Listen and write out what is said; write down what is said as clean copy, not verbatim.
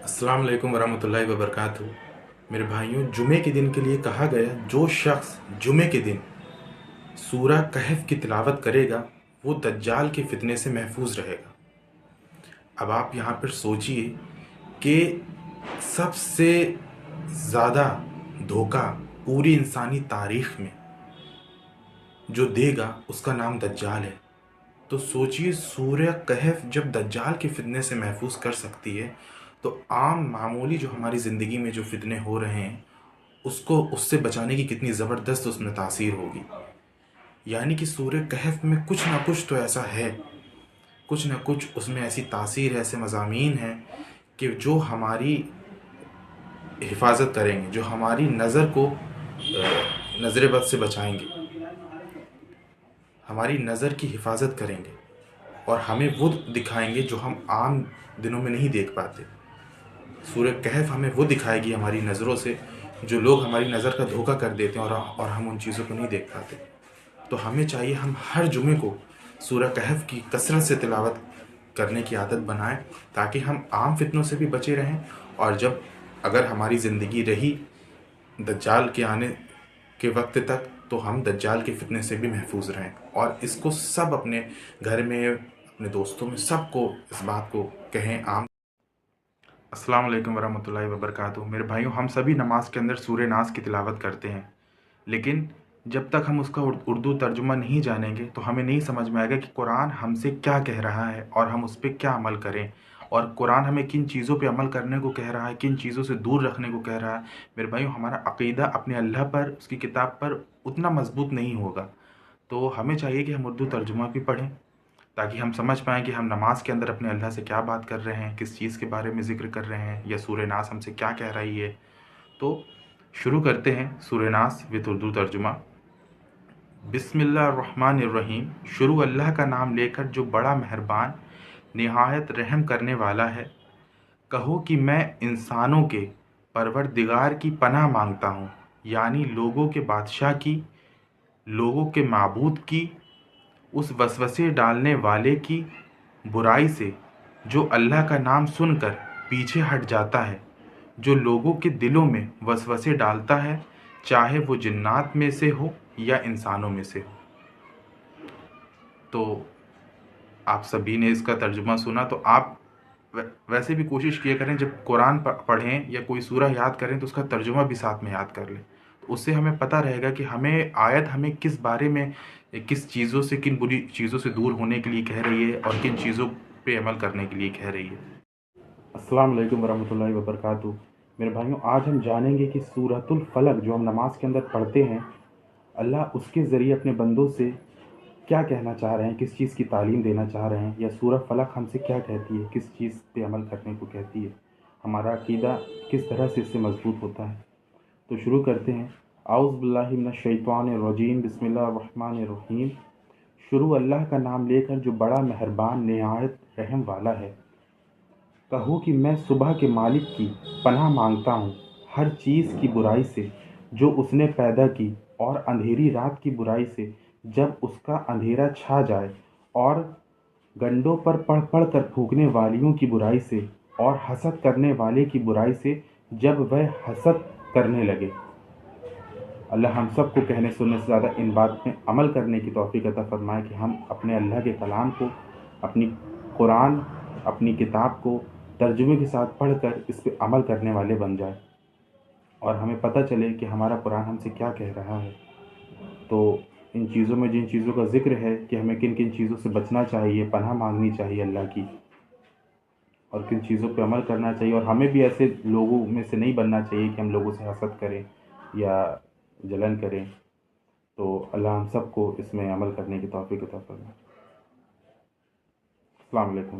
अस्सलाम वालेकुम वरहमतुल्लाहि वबरकातुहू। मेरे भाइयों, जुमे के दिन के लिए कहा गया, जो शख्स जुमे के दिन सूरह कहफ की तिलावत करेगा वो दज्जाल के फितने से महफूज रहेगा। अब आप यहाँ पर सोचिए कि सबसे ज़्यादा धोखा पूरी इंसानी तारीख में जो देगा उसका नाम दज्जाल है। तो सोचिए, सूरह कहफ जब दज्जाल के फितने से महफूज कर सकती है तो आम मामूली जो हमारी ज़िंदगी में जो फितने हो रहे हैं उसको उससे बचाने की कितनी ज़बरदस्त उसमें तासीर होगी। यानी कि सूरह कहफ में कुछ ना कुछ तो ऐसा है, कुछ ना कुछ उसमें ऐसी तासीर है, ऐसे मज़ामीन हैं कि जो हमारी हिफाजत करेंगे, जो हमारी नज़र को नज़र बद से बचाएंगे, हमारी नज़र की हिफाजत करेंगे और हमें वो दिखाएंगे जो हम आम दिनों में नहीं देख पाते। सूरह कहफ हमें वो दिखाएगी हमारी नज़रों से जो लोग हमारी नज़र का धोखा कर देते हैं और हम उन चीज़ों को नहीं देख पाते। तो हमें चाहिए हम हर जुमे को सूरह कहफ की कसरत से तिलावत करने की आदत बनाएं ताकि हम आम फितनों से भी बचे रहें, और जब अगर हमारी ज़िंदगी रही दज्जाल के आने के वक्त तक तो हम दज्जाल के फितने से भी महफूज रहें। और इसको सब अपने घर में, अपने दोस्तों में, सबको इस बात को कहें आम। अस्सलाम वालेकुम वरहमतुल्लाहि वबरकातुहू। मेरे भाइयों, हम सभी नमाज के अंदर सूरह नास की तिलावत करते हैं, लेकिन जब तक हम उसका उर्दू तर्जुमा नहीं जानेंगे तो हमें नहीं समझ में आएगा कि कुरान हमसे क्या कह रहा है और हम उस पर क्या अमल करें, और कुरान हमें किन चीज़ों पे अमल करने को कह रहा है, किन चीज़ों से दूर रखने को कह रहा है। मेरे भाइयों, हमारा अक़ीदा अपने अल्लाह पर, उसकी किताब पर उतना मजबूत नहीं होगा। तो हमें चाहिए कि हम उर्दू तर्जुमा भी पढ़ें ताकि हम समझ पाएँ कि हम नमाज के अंदर अपने अल्लाह से क्या बात कर रहे हैं, किस चीज़ के बारे में ज़िक्र कर रहे हैं, या सूरह नास हमसे क्या कह रही है। तो शुरू करते हैं सूरह नास विद उर्दू तर्जुमा। बिस्मिल्लाहिर्रहमानिर्रहीम। शुरू अल्लाह का नाम लेकर जो बड़ा मेहरबान निहायत रहम करने वाला है। कहो कि मैं इंसानों के परवरदिगार की पनाह मांगता हूँ, यानी लोगों के बादशाह की, लोगों के माबूद की, उस वसवसे डालने वाले की बुराई से जो अल्लाह का नाम सुनकर पीछे हट जाता है, जो लोगों के दिलों में वसवसे डालता है, चाहे वो जिन्नात में से हो या इंसानों में से हो। तो आप सभी ने इसका तर्जुमा सुना, तो आप वैसे भी कोशिश किया करें जब कुरान पढ़ें या कोई सूरह याद करें तो उसका तर्जुमा भी साथ में याद कर लें। तो उससे हमें पता रहेगा कि हमें आयत हमें किस बारे में, किस चीज़ों से, किन बुरी चीज़ों से दूर होने के लिए कह रही है और किन चीज़ों पे अमल करने के लिए कह रही है। अस्सलाम वालेकुम वरहमतुल्लाहि वबरकातुहू। मेरे भाइयों, आज हम जानेंगे कि सूरतुल फलक जो हम नमाज के अंदर पढ़ते हैं, अल्लाह उसके ज़रिए अपने बंदों से क्या कहना चाह रहे हैं, किस चीज़ की तालीम देना चाह रहे हैं, या सूरह फलक हमसे क्या कहती है, किस चीज़ पे अमल करने को कहती है, हमारा अकीदा किस तरह से इससे मजबूत होता है। तो शुरू करते हैं। आउज़ बिल्लाहि मिनश शैतानिर रजीम, बिस्मिल्लाहिर रहमानिर रहीम। शुरू अल्लाह का नाम लेकर जो बड़ा मेहरबान निहायत रहम वाला है। कहो कि मैं सुबह के मालिक की पनाह मांगता हूँ हर चीज़ की बुराई से जो उसने पैदा की, और अंधेरी रात की बुराई से जब उसका अंधेरा छा जाए, और गंडों पर पढ़ पढ़ कर फूंकने वालियों की बुराई से, और हसद करने वाले की बुराई से जब वह हसद करने लगे। अल्लाह हम सब को कहने सुनने से ज़्यादा इन बात में अमल करने की तौफीक अता फ़रमाए कि हम अपने अल्लाह के कलाम को, अपनी कुरान, अपनी किताब को तर्जुमे के साथ पढ़कर इस पे अमल करने वाले बन जाए, और हमें पता चले कि हमारा कुरान हमसे क्या कह रहा है। तो इन चीज़ों में, जिन चीज़ों का ज़िक्र है कि हमें किन किन चीज़ों से बचना चाहिए, पनाह मांगनी चाहिए अल्लाह की, और किन चीज़ों पे अमल करना चाहिए, और हमें भी ऐसे लोगों में से नहीं बनना चाहिए कि हम लोगों से हसद करें या जलन करें। तो अल्लाह हम सबको इसमें अमल करने की तौफीक अता फरमाए। अस्सलाम वालेकुम।